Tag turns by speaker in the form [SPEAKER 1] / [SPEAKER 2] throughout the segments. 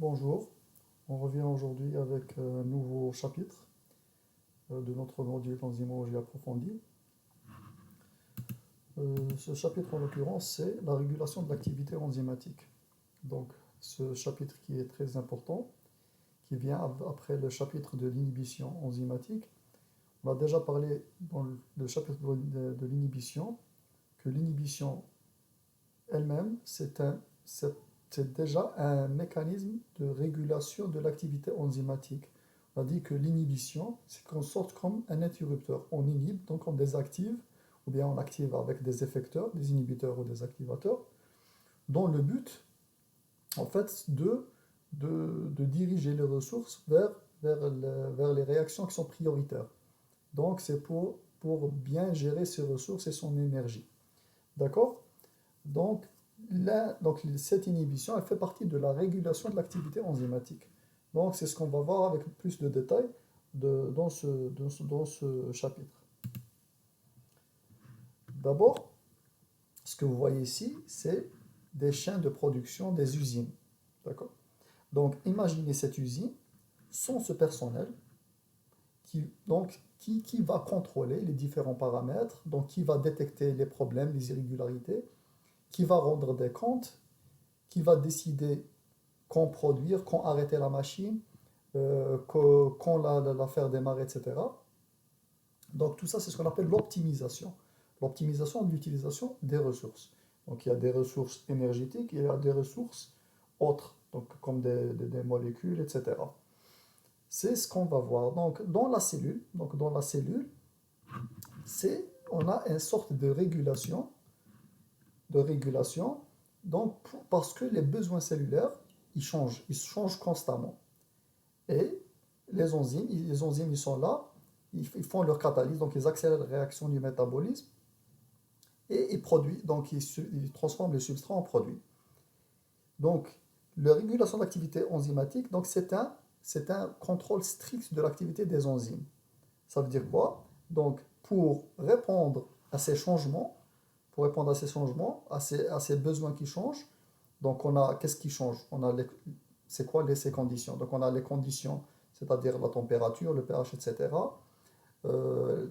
[SPEAKER 1] Bonjour, on revient aujourd'hui avec un nouveau chapitre de notre module d'enzymologie approfondie. Ce chapitre en l'occurrence c'est la régulation de l'activité enzymatique. Donc ce chapitre qui est très important, qui vient après le chapitre de l'inhibition enzymatique. On a déjà parlé dans le chapitre de l'inhibition que l'inhibition elle-même c'est déjà un mécanisme de régulation de l'activité enzymatique. On a dit que l'inhibition, c'est qu'on sorte comme un interrupteur. On inhibe, donc on désactive, ou bien on active avec des effecteurs, des inhibiteurs ou des activateurs, dont le but, en fait, de diriger les ressources vers les réactions qui sont prioritaires. Donc c'est pour bien gérer ses ressources et son énergie. D'accord? Donc, cette inhibition, elle fait partie de la régulation de l'activité enzymatique. Donc, c'est ce qu'on va voir avec plus de détails dans ce chapitre. D'abord, ce que vous voyez ici, c'est des chaînes de production, des usines. D'accord? Donc, imaginez cette usine sans ce personnel qui va contrôler les différents paramètres, donc qui va détecter les problèmes, les irrégularités, qui va rendre des comptes, qui va décider quand produire, quand arrêter la machine, quand la faire démarrer, etc. Donc tout ça, c'est ce qu'on appelle l'optimisation. L'optimisation de l'utilisation des ressources. Donc il y a des ressources énergétiques, il y a des ressources autres, donc comme des molécules, etc. C'est ce qu'on va voir. Donc dans la cellule, on a une sorte de régulation, donc parce que les besoins cellulaires, ils changent constamment. Et les enzymes ils sont là, ils font leur catalyse, donc ils accélèrent la réaction du métabolisme et ils produisent, donc ils transforment les substrats en produits. Donc, la régulation de l'activité enzymatique, donc c'est un contrôle strict de l'activité des enzymes. Ça veut dire quoi? Donc, pour répondre à ces changements, à ces besoins qui changent, donc qu'est-ce qui change? C'est quoi ces conditions? Donc on a les conditions, c'est-à-dire la température, le pH, etc. euh,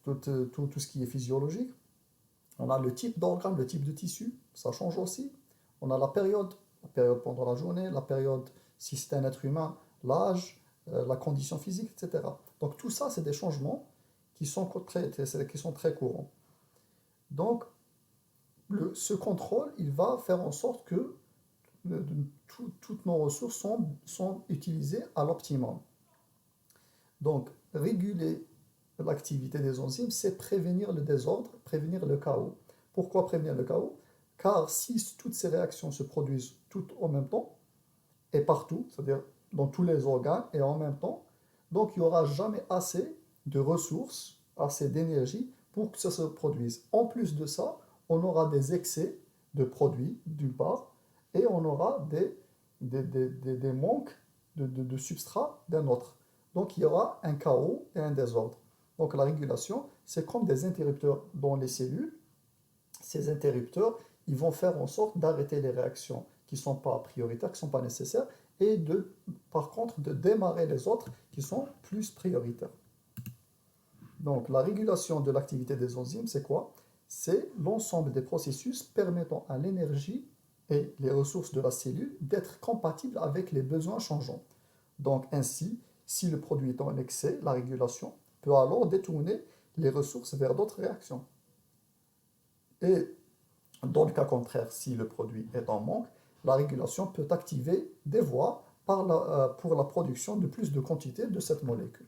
[SPEAKER 1] tout ce qui est physiologique. On a le type d'organe, le type de tissu, ça change aussi. On a la période pendant la journée, la période si c'est un être humain, l'âge, la condition physique, etc. Donc tout ça, c'est des changements qui sont très courants. Donc ce contrôle, il va faire en sorte que toutes nos ressources sont utilisées à l'optimum. Donc, réguler l'activité des enzymes, c'est prévenir le désordre, prévenir le chaos. Pourquoi prévenir le chaos? Car si toutes ces réactions se produisent toutes en même temps, et partout, c'est-à-dire dans tous les organes et en même temps, donc il n'y aura jamais assez de ressources, assez d'énergie pour que ça se produise. En plus de ça, on aura des excès de produits, d'une part, et on aura des manques de substrat d'un autre. Donc il y aura un chaos et un désordre. Donc la régulation, c'est comme des interrupteurs dans les cellules. Ces interrupteurs, ils vont faire en sorte d'arrêter les réactions qui ne sont pas prioritaires, qui ne sont pas nécessaires, et par contre de démarrer les autres qui sont plus prioritaires. Donc la régulation de l'activité des enzymes, c'est quoi? C'est l'ensemble des processus permettant à l'énergie et les ressources de la cellule d'être compatibles avec les besoins changeants. Donc ainsi, si le produit est en excès, la régulation peut alors détourner les ressources vers d'autres réactions. Et dans le cas contraire, si le produit est en manque, la régulation peut activer des voies pour la production de plus de quantité de cette molécule.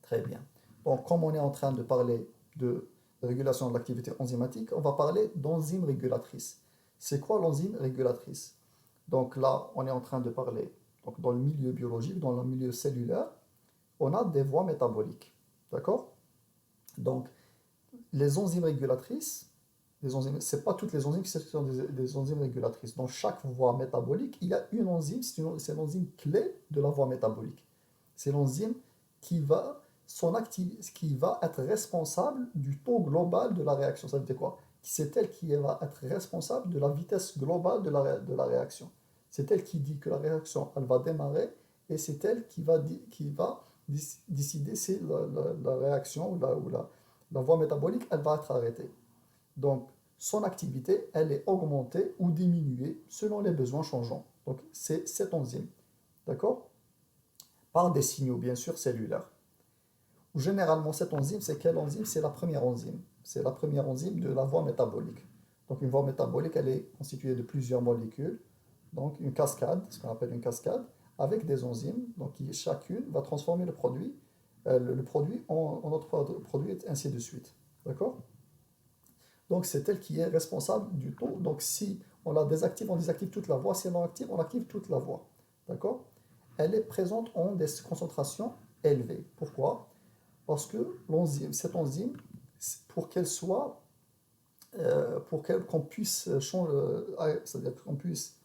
[SPEAKER 1] Très bien. Donc, comme on est en train de parler de régulation de l'activité enzymatique, on va parler d'enzymes régulatrices. C'est quoi l'enzyme régulatrice? Donc là, on est en train de parler, donc dans le milieu biologique, dans le milieu cellulaire, on a des voies métaboliques. D'accord? Donc, les enzymes régulatrices, ce n'est pas toutes les enzymes qui sont des enzymes régulatrices. Dans chaque voie métabolique, il y a une enzyme, c'est l'enzyme clé de la voie métabolique. C'est l'enzyme qui va être responsable du taux global de la réaction. Ça veut dire quoi? C'est elle qui va être responsable de la vitesse globale de la réaction. C'est elle qui dit que la réaction, elle va démarrer, et c'est elle qui va décider si la réaction la voie métabolique, elle va être arrêtée. Donc, son activité, elle est augmentée ou diminuée selon les besoins changeants. Donc, c'est cette enzyme. D'accord? Par des signaux, bien sûr, cellulaires. Généralement, cette enzyme, c'est quelle enzyme? C'est la première enzyme. C'est la première enzyme de la voie métabolique. Donc, une voie métabolique, elle est constituée de plusieurs molécules. Donc, une cascade, ce qu'on appelle une cascade, avec des enzymes, donc qui chacune va transformer le produit en autre produit, et ainsi de suite. D'accord? Donc, c'est elle qui est responsable du taux. Donc, si on désactive toute la voie. Si on active toute la voie. D'accord? Elle est présente en des concentrations élevées. Pourquoi? Parce que cette enzyme, pour qu'elle soit, qu'on puisse changer, c'est-à-dire qu'on puisse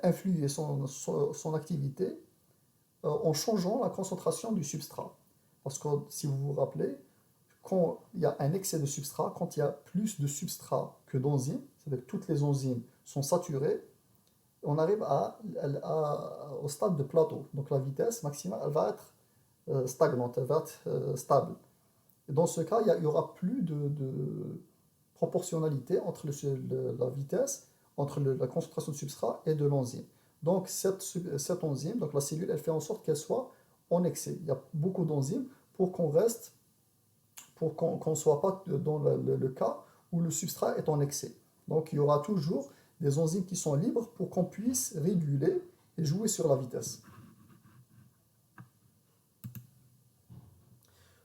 [SPEAKER 1] influer son activité en changeant la concentration du substrat. Parce que si vous vous rappelez, quand il y a un excès de substrat, quand il y a plus de substrat que d'enzymes, c'est-à-dire que toutes les enzymes sont saturées, on arrive au stade de plateau. Donc la vitesse maximale, elle va être stagnante, elle va être stable. Et dans ce cas, il y aura plus de proportionnalité entre la vitesse, entre la concentration de substrat et de l'enzyme. Donc cette enzyme, donc la cellule, elle fait en sorte qu'elle soit en excès. Il y a beaucoup d'enzymes pour qu'on ne soit pas dans le cas où le substrat est en excès. Donc il y aura toujours des enzymes qui sont libres pour qu'on puisse réguler et jouer sur la vitesse.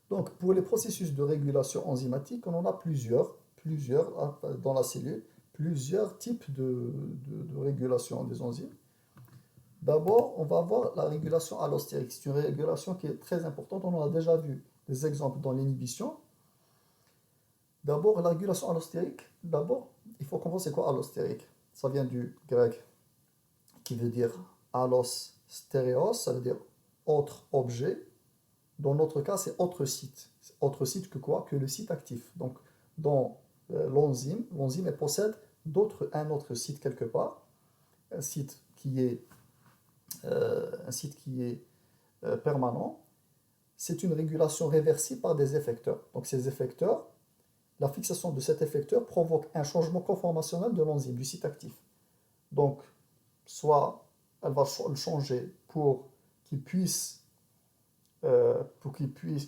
[SPEAKER 1] Donc pour les processus de régulation enzymatique, on en a plusieurs dans la cellule, plusieurs types de régulation des enzymes. D'abord, on va voir la régulation allostérique. C'est une régulation qui est très importante. On en a déjà vu des exemples dans l'inhibition. D'abord, la régulation allostérique. D'abord, il faut comprendre c'est quoi allostérique. Ça vient du grec qui veut dire allos stéréos, ça veut dire autre objet. Dans notre cas, c'est autre site. Autre site que quoi? Que le site actif. Donc, dans l'enzyme, elle possède un autre site quelque part, un site qui est permanent. C'est une régulation réversible par des effecteurs. Donc ces effecteurs, la fixation de cet effecteur provoque un changement conformationnel de l'enzyme, du site actif. Donc, soit elle va le changer pour qu'il puisse,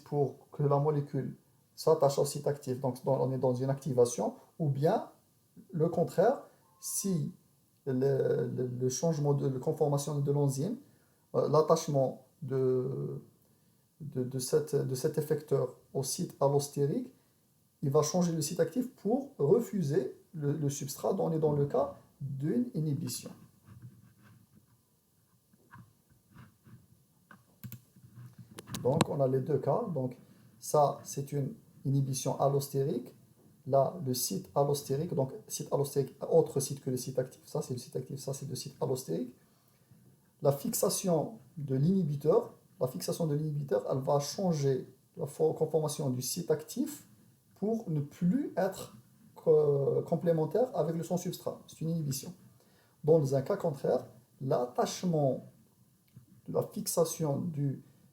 [SPEAKER 1] pour que la molécule s'attache au site actif, donc on est dans une activation, ou bien le contraire, si le changement de conformation de l'enzyme, l'attachement de cet effecteur au site allostérique, il va changer le site actif pour refuser le substrat. On est dans le cas d'une inhibition. Donc on a les deux cas. Donc ça, c'est une inhibition allostérique. Là, le site allostérique, donc site allostérique, autre site que le site actif. Ça, c'est le site actif, ça, c'est le site allostérique. La fixation de l'inhibiteur, elle va changer la conformation du site actif pour ne plus être complémentaire avec son substrat. C'est une inhibition. Dans un cas contraire, l'attachement de la fixation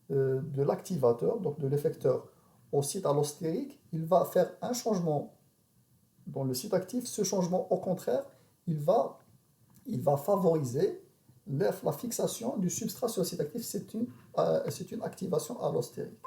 [SPEAKER 1] de l'activateur, donc de l'effecteur, au site allostérique, il va faire un changement dans le site actif. Ce changement, au contraire, il va favoriser la fixation du substrat sur le site actif. C'est une activation allostérique.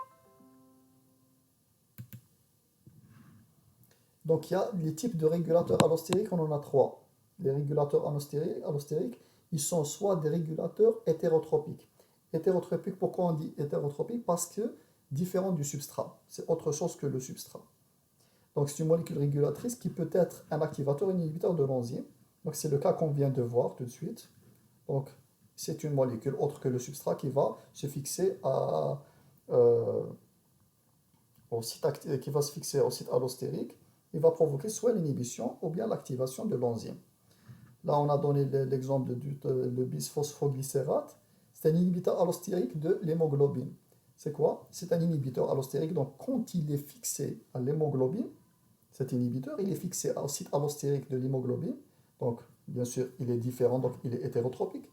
[SPEAKER 1] Donc il y a les types de régulateurs allostériques, on en a trois. Les régulateurs allostériques, ils sont soit des régulateurs hétérotropiques. Hétérotropique, pourquoi on dit hétérotropique? Parce que différent du substrat, c'est autre chose que le substrat. Donc c'est une molécule régulatrice qui peut être un activateur et un inhibiteur de l'enzyme. Donc c'est le cas qu'on vient de voir tout de suite. Donc c'est une molécule autre que le substrat qui va se fixer au site allostérique. Il va provoquer soit l'inhibition ou bien l'activation de l'enzyme. Là, on a donné l'exemple de bisphosphoglycérate. C'est un inhibiteur allostérique de l'hémoglobine. C'est quoi? C'est un inhibiteur allostérique. Donc, quand il est fixé à l'hémoglobine, cet inhibiteur, il est fixé au site allostérique de l'hémoglobine. Donc, bien sûr, il est différent, donc il est hétérotropique.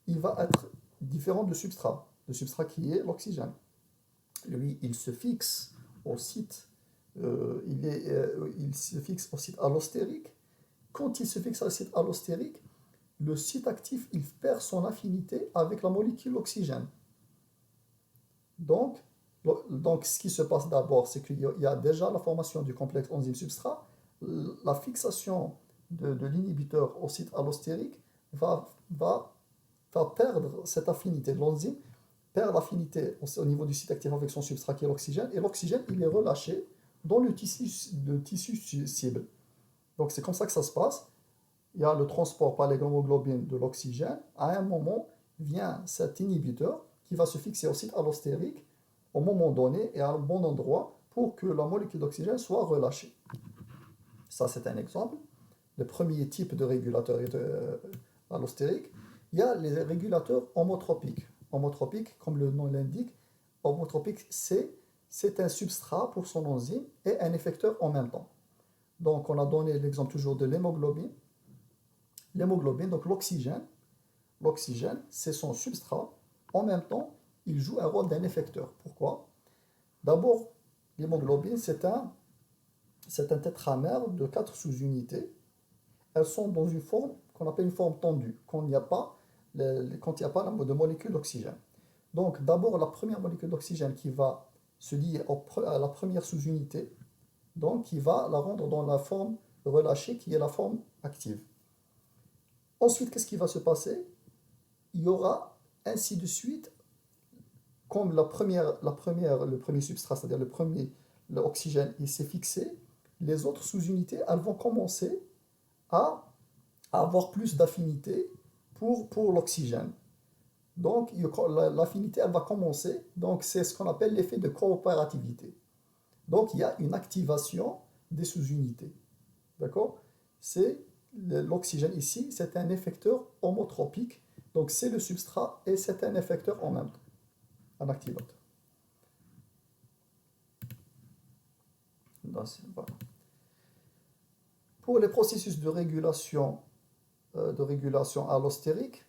[SPEAKER 1] Il va être différent du substrat. Le substrat qui est l'oxygène. Lui, il se fixe au site, il se fixe au site allostérique. Quand il se fixe au site allostérique, le site actif, il perd son affinité avec la molécule oxygène. Donc, ce qui se passe d'abord, c'est qu'il y a déjà la formation du complexe enzyme-substrat. La fixation de l'inhibiteur au site allostérique va perdre cette affinité. L'enzyme perd l'affinité au niveau du site actif avec son substrat qui est l'oxygène, et l'oxygène, il est relâché dans le tissu cible. Donc, c'est comme ça que ça se passe. Il y a le transport par les hémoglobines de l'oxygène. À un moment, vient cet inhibiteur qui va se fixer au site allostérique au moment donné et à un bon endroit pour que la molécule d'oxygène soit relâchée. Ça, c'est un exemple. Le premier type de régulateur allostérique. Il y a les régulateurs homotropiques. Homotropique, comme le nom l'indique, homotropique, c'est un substrat pour son enzyme et un effecteur en même temps. Donc, on a donné l'exemple toujours de l'hémoglobine. L'hémoglobine, donc l'oxygène, c'est son substrat. En même temps, il joue un rôle d'un effecteur. Pourquoi? D'abord, l'hémoglobine, c'est un tétramère de 4 sous-unités. Elles sont dans une forme qu'on appelle une forme tendue, quand il n'y a pas de molécule d'oxygène. Donc, d'abord, la première molécule d'oxygène qui va se lier à la première sous-unité, donc qui va la rendre dans la forme relâchée, qui est la forme active. Ensuite, qu'est-ce qui va se passer? Il y aura ainsi de suite, comme le premier substrat, c'est-à-dire l'oxygène, il s'est fixé, les autres sous-unités, elles vont commencer à avoir plus d'affinité pour l'oxygène. Donc, l'affinité, elle va commencer. Donc, c'est ce qu'on appelle l'effet de coopérativité. Donc, il y a une activation des sous-unités. D'accord? C'est l'oxygène ici, c'est un effecteur homotropique. Donc, c'est le substrat et c'est un effecteur en même temps, un activateur. Voilà. Pour les processus de régulation allostérique,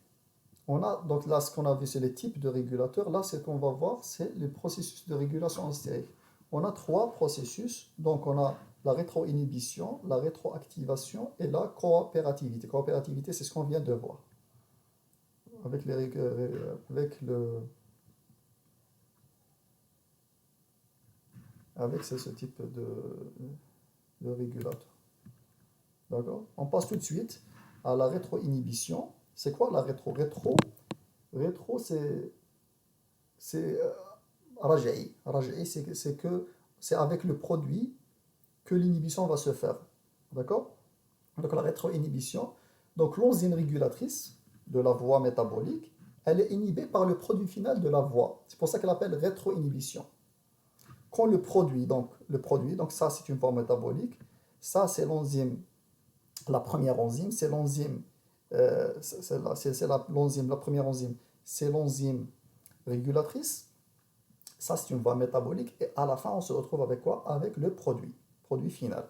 [SPEAKER 1] on a, donc là, ce qu'on a vu, c'est les types de régulateurs. Là, ce qu'on va voir, c'est les processus de régulation allostérique. On a 3 processus. Donc, on a la rétroinhibition, la rétroactivation et la coopérativité. Coopérativité, c'est ce qu'on vient de voir. Avec ce type de régulateur. D'accord? On passe tout de suite à la rétroinhibition. C'est quoi la rétro? Rétro, c'est raja'i. Raja'i, c'est avec le produit que l'inhibition va se faire. D'accord? Donc la rétroinhibition. Donc l'enzyme régulatrice de la voie métabolique, elle est inhibée par le produit final de la voie. C'est pour ça qu'elle appelle rétroinhibition. Quand le produit, donc ça c'est une voie métabolique, ça c'est l'enzyme, la première enzyme, c'est l'enzyme, la première enzyme, c'est l'enzyme régulatrice. Ça, c'est une voie métabolique. Et à la fin, on se retrouve avec quoi? Avec le produit final.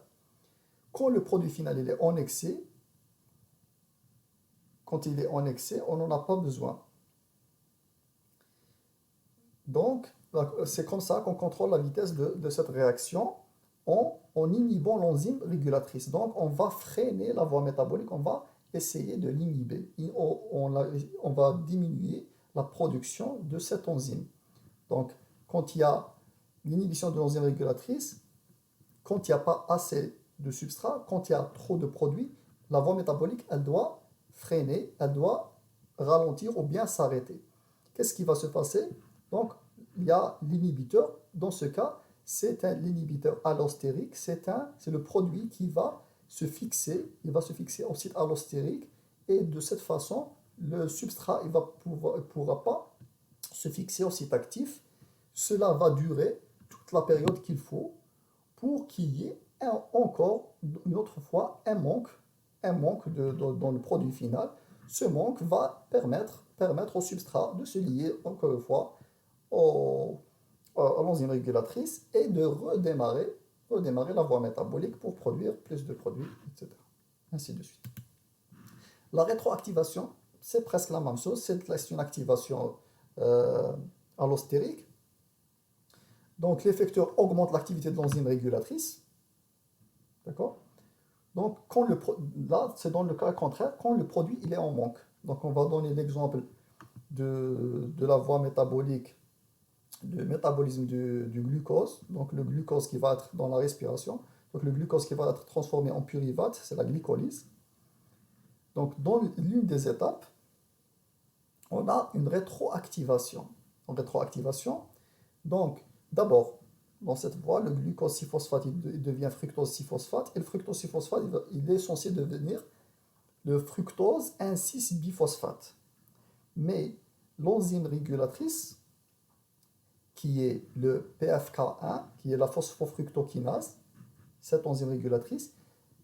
[SPEAKER 1] Quand le produit final il est en excès, on n'en a pas besoin. Donc, c'est comme ça qu'on contrôle la vitesse de cette réaction en inhibant l'enzyme régulatrice. Donc, on va freiner la voie métabolique, on va essayer de l'inhiber. On va diminuer la production de cette enzyme. Donc, quand il y a l'inhibition de l'enzyme régulatrice, quand il n'y a pas assez de substrat, quand il y a trop de produits, la voie métabolique, elle doit freiner, elle doit ralentir ou bien s'arrêter. Qu'est-ce qui va se passer? Donc, il y a l'inhibiteur. Dans ce cas, c'est l'inhibiteur allostérique. C'est le produit qui va se fixer. Il va se fixer au site allostérique. Et de cette façon, le substrat ne pourra pas se fixer au site actif. Cela va durer toute la période qu'il faut pour qu'il y ait encore une autre fois un manque dans le produit final. Ce manque va permettre au substrat de se lier encore une fois à l'enzyme régulatrice et de redémarrer la voie métabolique pour produire plus de produits, etc. Ainsi de suite. La rétroactivation, c'est presque la même chose, c'est une activation euh, allostérique. Donc l'effecteur augmente l'activité de l'enzyme régulatrice, d'accord? Donc là, c'est dans le cas contraire, quand le produit il est en manque. Donc on va donner l'exemple de la voie métabolique, du métabolisme du glucose. Donc le glucose qui va être dans la respiration. Donc le glucose qui va être transformé en pyruvate, c'est la glycolyse. Donc dans l'une des étapes, on a une rétroactivation. En rétroactivation, donc d'abord, dans cette voie, le glucose 6-phosphate il devient fructose 6-phosphate et le fructose 6-phosphate il est censé devenir le fructose 1,6-biphosphate. Mais l'enzyme régulatrice, qui est le PFK1, qui est la phosphofructokinase, cette enzyme régulatrice,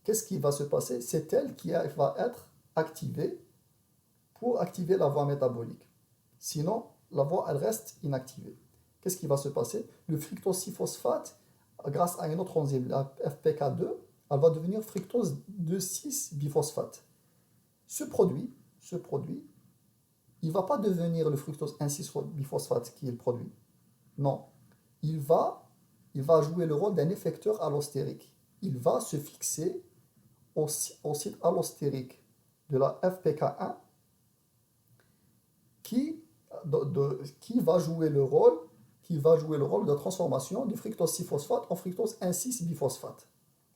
[SPEAKER 1] qu'est-ce qui va se passer? C'est elle qui va être activée pour activer la voie métabolique. Sinon, la voie, elle reste inactivée. Qu'est-ce qui va se passer? Le fructose 6-phosphate, grâce à une autre enzyme, la FPK2, elle va devenir fructose 2,6-biphosphate. Ce produit, il ne va pas devenir le fructose 1,6-biphosphate qui est le produit. Non, il va, il va jouer le rôle d'un effecteur allostérique. Il va se fixer au site allostérique de la FPK1 qui va jouer le rôle de transformation du fructose 6-phosphate en fructose 1,6-biphosphate.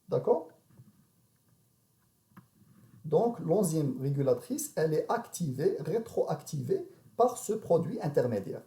[SPEAKER 1] D'accord? Donc l'enzyme régulatrice, elle est activée, rétroactivée par ce produit intermédiaire.